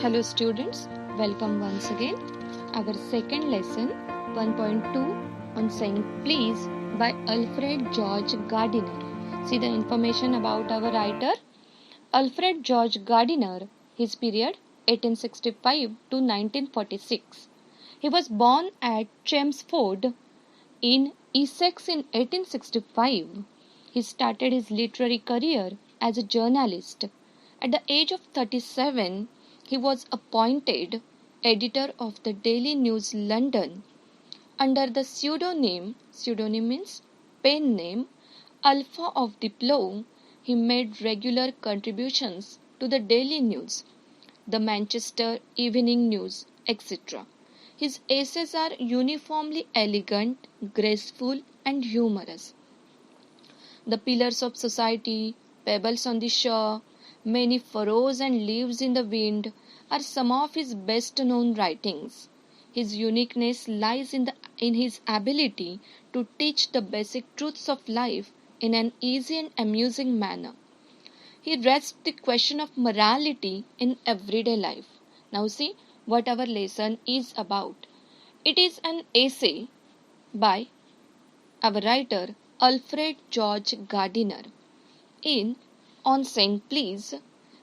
Hello students, welcome once again. Our second lesson 1.2 on saying please by Alfred George Gardiner. See the information about our writer. Alfred George Gardiner, his period 1865 to 1946. He was born at Chelmsford in Essex in 1865. He started his literary career as a journalist. At the age of 37, he was appointed editor of the Daily News London. Under the pseudonym means pen name, Alpha of Diplo, he made regular contributions to the Daily News, the Manchester Evening News, etc. His essays are uniformly elegant, graceful, and humorous. The Pillars of Society, Pebbles on the Shore, Many Furrows and Leaves in the Wind are some of his best known writings. His uniqueness lies in his ability to teach the basic truths of life in an easy and amusing manner. He rests the question of morality in everyday life. Now see what our lesson is about. It is an essay by our writer Alfred George Gardiner. In On Saying Please,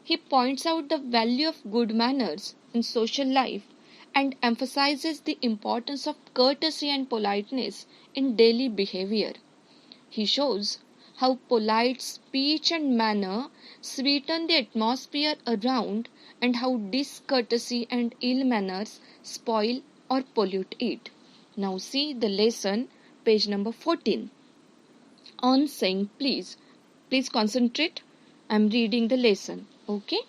he points out the value of good manners in social life and emphasizes the importance of courtesy and politeness in daily behavior. He shows how polite speech and manner sweeten the atmosphere around and how discourtesy and ill manners spoil or pollute it. Now see the lesson, page number 14. On saying please. Please concentrate. I am reading the lesson. Okay?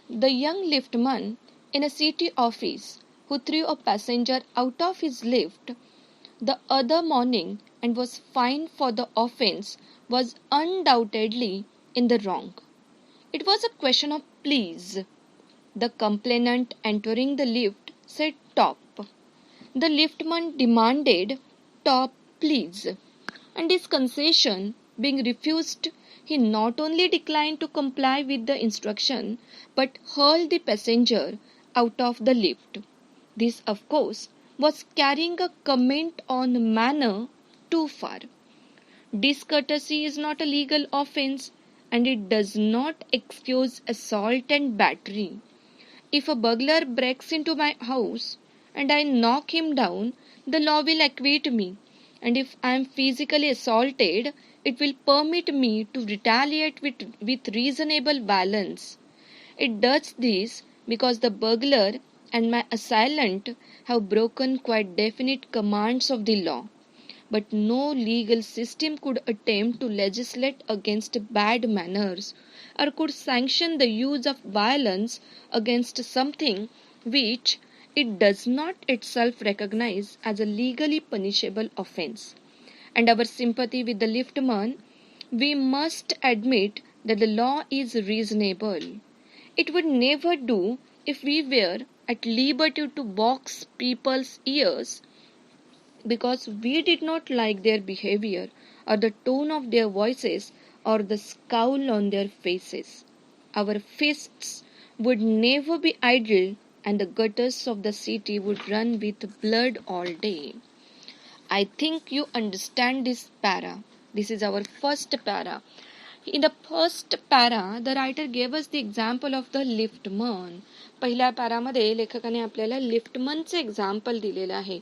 The young liftman in a city office who threw a passenger out of his lift the other morning and was fined for the offence was undoubtedly in the wrong. It was a question of please. The complainant entering the lift said top. The liftman demanded top please, and his concession being refused, he not only declined to comply with the instruction but hurled the passenger out of the lift. This, of course, was carrying a comment on manner too far. Discourtesy is not a legal offence and it does not excuse assault and battery. If a burglar breaks into my house and I knock him down, the law will acquit me, and if I am physically assaulted, it will permit me to retaliate with reasonable violence. It does this because the burglar and my assailant have broken quite definite commands of the law. But no legal system could attempt to legislate against bad manners or could sanction the use of violence against something which it does not itself recognize as a legally punishable offense. And our sympathy with the liftman, we must admit that the law is reasonable. It would never do if we were at liberty to box people's ears because we did not like their behavior or the tone of their voices or the scowl on their faces. Our fists would never be idle and the gutters of the city would run with blood all day. I think you understand this para. This is our first para. In the first para, the writer gave us the example of the liftman. पहिल्या पॅरामध्ये लेखकाने आपल्याला लिफ्टमनचे example दिलेलं आहे.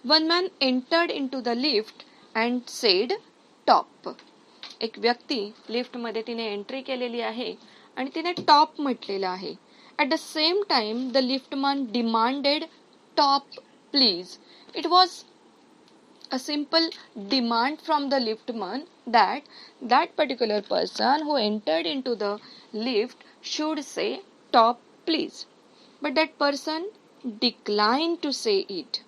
One man entered into the lift and said top. एक व्यक्ती लिफ्टमध्ये तिने entry केलेली आहे आणि तिने टॉप म्हटलेलं आहे. At the same time the liftman demanded top please. It was a simple demand from the liftman that particular person who entered into the lift should say top please. But that person declined to say it.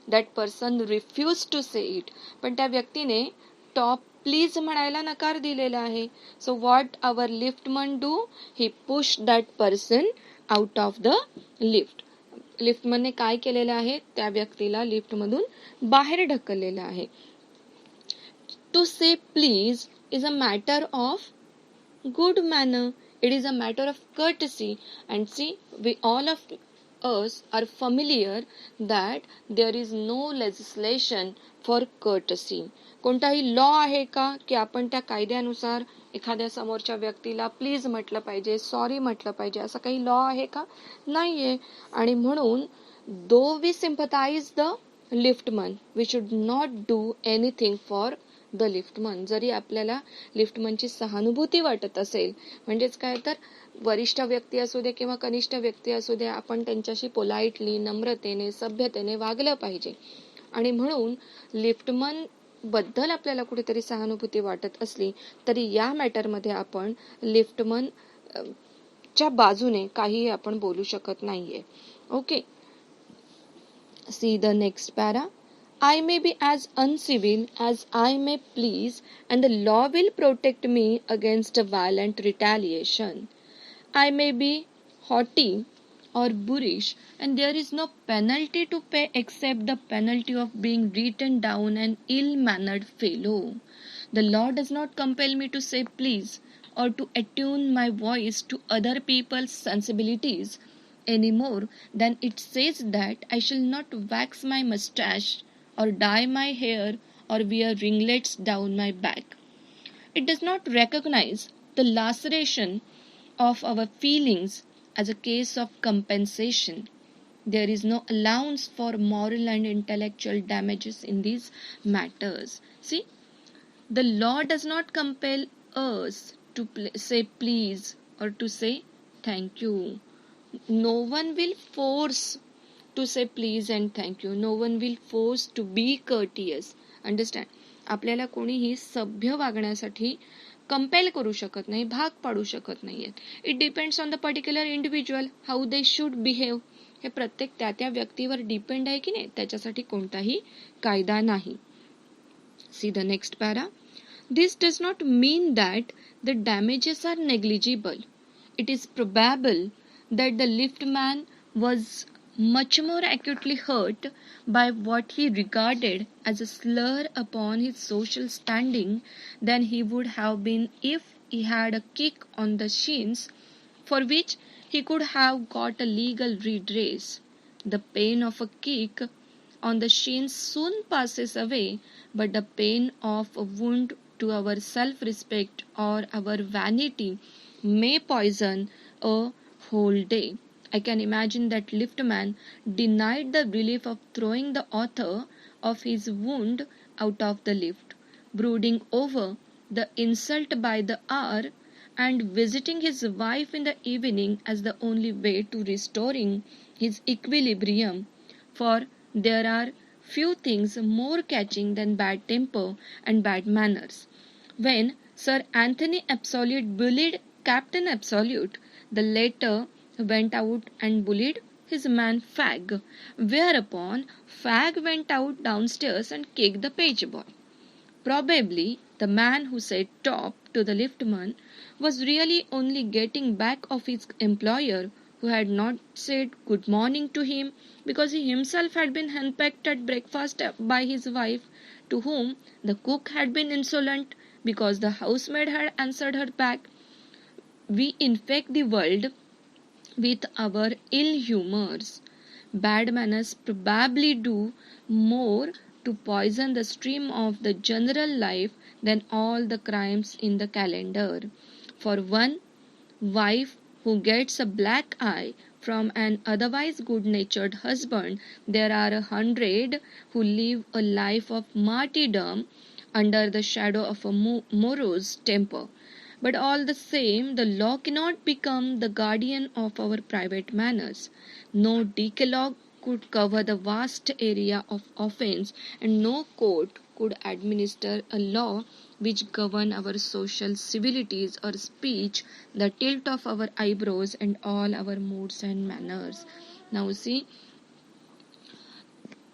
That person refused to say it. पण त्या व्यक्तीने top please म्हणायला नकार दिलेला आहे. So what our liftman do? He pushed that person out of the lift. लिफ्टमनने काय केलेलं आहे? त्या व्यक्तीला लिफ्टमधून बाहेर ढकललेलं आहे. टू से please is a matter of good manner. It is a matter of courtesy. And see, we all of us are familiar that there is no legislation for courtesy. कोणताही law आहे का की आपण त्या कायद्यानुसार एखाद्या समोरच्या व्यक्तीला प्लीज म्हटलं पाहिजे, सॉरी म्हटलं पाहिजे, असा काही लॉ आहे का? नाहीये. आणि म्हणून though we sympathise the liftman, we should not do anything for the liftman. जरी आपल्याला लिफ्टमनची सहानुभूती वाटत असेल, म्हणजेच काय तर वरिष्ठ व्यक्ती असू दे किंवा कनिष्ठ व्यक्ती असू दे, आपण त्यांच्याशी पोलाइटली, नम्रतेने, सभ्यतेने वागलं पाहिजे. आणि म्हणून लिफ्टमन बद्दल आपल्याला कुठेतरी सहानुभूती वाटत असली तरी या मॅटरमध्ये आपण लिफ्टमन च्या बाजूने काही आपण बोलू शकत नाहीये. Okay, see the next para. I may be as uncivil as I may please, and the law will protect me against violent retaliation. I may be haughty or boorish, and there is no penalty to pay except the penalty of being beaten down an ill-mannered fellow. The law does not compel me to say please or to attune my voice to other people's sensibilities any more than it says that I shall not wax my mustache or dye my hair or wear ringlets down my back. It does not recognize the laceration of our feelings as a case of compensation. There is no allowance for moral and intellectual damages in these matters. See, the law does not compel us to say please or to say thank you. No one will force to say please and thank you. No one will force to be courteous. Understand? आपल्याला कोणीही सभ्य वागण्यासाठी compel करू शकत नाही, भाग पाडू शकत नाहीये. It depends on the particular individual how they should behave. हे प्रत्येक त्या व्यक्तीवर डिपेंड आहे की नाही, त्याच्यासाठी कोणताही कायदा नाही. See the next para. This does not mean that the damages are negligible. It is probable that the liftman was much more acutely hurt by what he regarded as a slur upon his social standing than he would have been if he had a kick on the shins for which he could have got a legal redress. The pain of a kick on the shins soon passes away, but the pain of a wound to our self-respect or our vanity may poison a whole day. I can imagine that liftman denied the relief of throwing the author of his wound out of the lift, brooding over the insult by the hour, and visiting his wife in the evening as the only way to restoring his equilibrium. For there are few things more catching than bad temper and bad manners. When Sir Anthony Absolute bullied Captain Absolute, the latter went out and bullied his man Fag, whereupon Fag went out downstairs and kicked the page boy. Probably the man who said top to the liftman was really only getting back of his employer, who had not said good morning to him because he himself had been henpecked at breakfast by his wife, to whom the cook had been insolent because the housemaid had answered her back. We infect the world with our ill humors. Bad manners probably do more to poison the stream of the general life than all the crimes in the calendar. For one wife who gets a black eye from an otherwise good-natured husband, there are 100 who live a life of martyrdom under the shadow of a morose temper. But all the same, the law cannot become the guardian of our private manners. No decalogue could cover the vast area of offense, and no court could administer a law which govern our social civilities or speech, the tilt of our eyebrows, and all our moods and manners. Now see,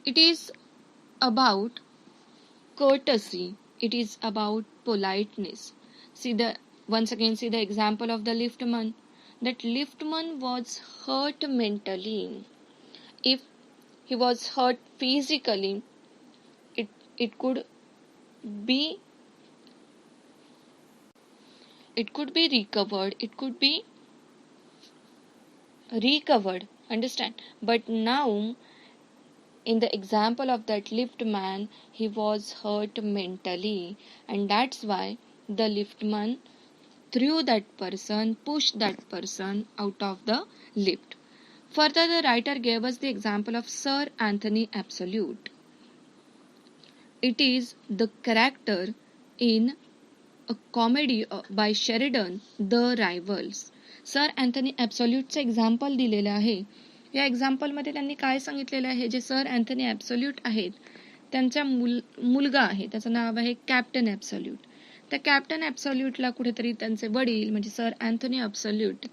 it is about courtesy, it is about politeness. Once again see the example of the liftman. That liftman was hurt mentally. If he was hurt physically, it could be recovered. It could be recovered Understand? But now, in the example of that lift man, he was hurt mentally, and that's why the liftman threw that person, pushed that person out of the lift. Further, the writer gave us the example of Sir Anthony Absolute. It is the character in a comedy by Sheridan, The Rivals. Sir Anthony ॲब्सोल्यूटचं example दिलेलं आहे. या एक्झाम्पलमध्ये त्यांनी काय सांगितलेलं आहे, जे sir Anthony absolute आहेत त्यांचा मुलगा आहे, त्याचं नाव आहे कॅप्टन ॲब्सोल्यूट. त्या कॅप्टन ॲब्सोल्यूटला कुठेतरी त्यांचे वडील म्हणजे सर अँथनी ॲब्सोल्यूट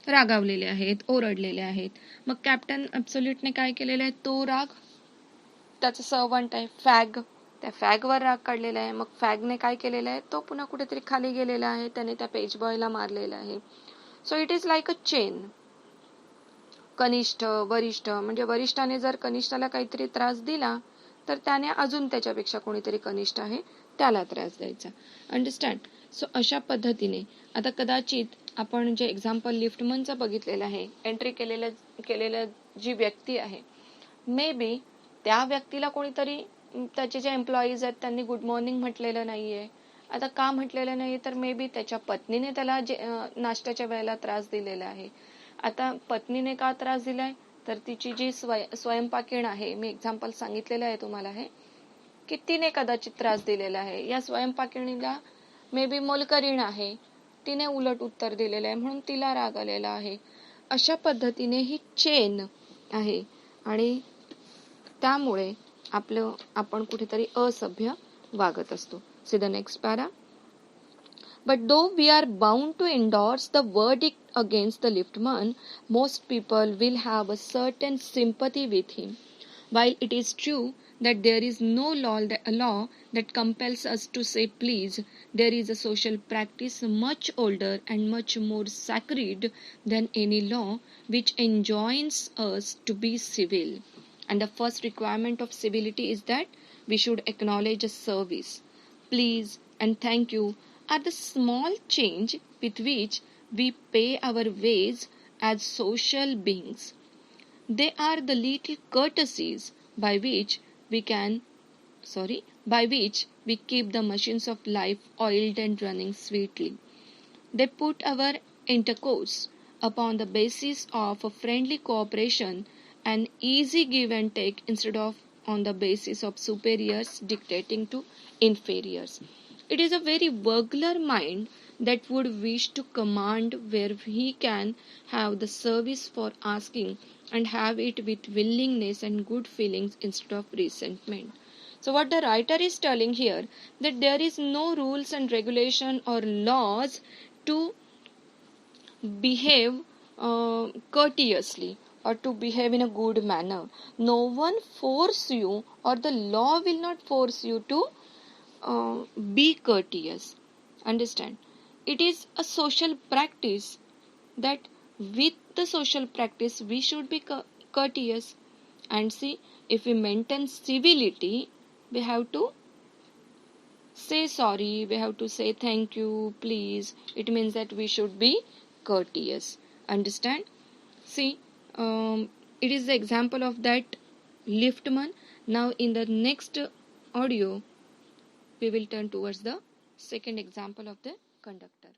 रागावलेले आहेत, ओरडलेले आहेत. मग कॅप्टन ॲब्सोल्यूटने काय केलेलं आहे, तो राग त्याचं सर्वंट आहे फॅग, त्या फॅगवर राग काढलेला आहे. मग फॅगने काय केलेलं आहे, तो पुन्हा कुठेतरी खाली गेलेला आहे, त्याने त्या पेज बॉयला मारलेला आहे. So it is like a chain. कनिष्ठ वरिष्ठ, म्हणजे वरिष्ठाने जर कनिष्ठाला काहीतरी त्रास दिला तर त्याने अजून त्याच्यापेक्षा कोणीतरी कनिष्ठ आहे त्याला त्रास द्यायचा. अंडरस्टँड? सो अशा पद्धतीने आता कदाचित आपण जे एक्झाम्पल लिफ्टमनचं बघितलेलं आहे, एंट्री केलेलं जी व्यक्ती आहे, मे बी त्या व्यक्तीला कोणीतरी त्याचे जे एम्प्लॉईज आहेत त्यांनी गुड मॉर्निंग म्हटलेलं नाहीये. आता का म्हटलेलं नाही, तर मे बी त्याच्या पत्नीने त्याला नाश्त्याच्या वेळेला त्रास दिलेला आहे. आता पत्नीने का त्रास दिलाय, तर तिची जी स्वयंपाकीण आहे, मी एक्झाम्पल सांगितलेलं आहे तुम्हाला हे, की तिने कदाचित त्रास दिलेला आहे. या स्वयंपाकिणीला मे बी मोलकरीण आहे, तिने उलट उत्तर दिलेलं आहे म्हणून तिला राग आलेला आहे. अशा पद्धतीने ही चेन आहे आणि त्यामुळे आपण कुठेतरी असभ्य वागत असतो. See the next para. But though we are bound to endorse the verdict against the liftman, most people will have a certain sympathy with him. While it is true that there is no law that compels us to say please, there is a social practice much older and much more sacred than any law which enjoins us to be civil. And the first requirement of civility is that we should acknowledge a service. Please and thank you are the small change with which we pay our ways as social beings. They are the little courtesies by which we keep the machines of life oiled and running sweetly. They put our intercourse upon the basis of a friendly cooperation and easy give and take instead of on the basis of superiors dictating to inferiors. It is a very vulgar mind that would wish to command where he can have the service for asking and have it with willingness and good feelings instead of resentment. So what the writer is telling here, that there is no rules and regulation or laws to behave courteously or to behave in a good manner. No one force you, or the law will not force you to be courteous. Understand? It is a social practice that with the social practice we should be courteous. And see, if we maintain civility, we have to say sorry, we have to say thank you, please. It means that we should be courteous. Understand? See, it is the example of that liftman. Now in the next audio we will turn towards the second example of the conductor.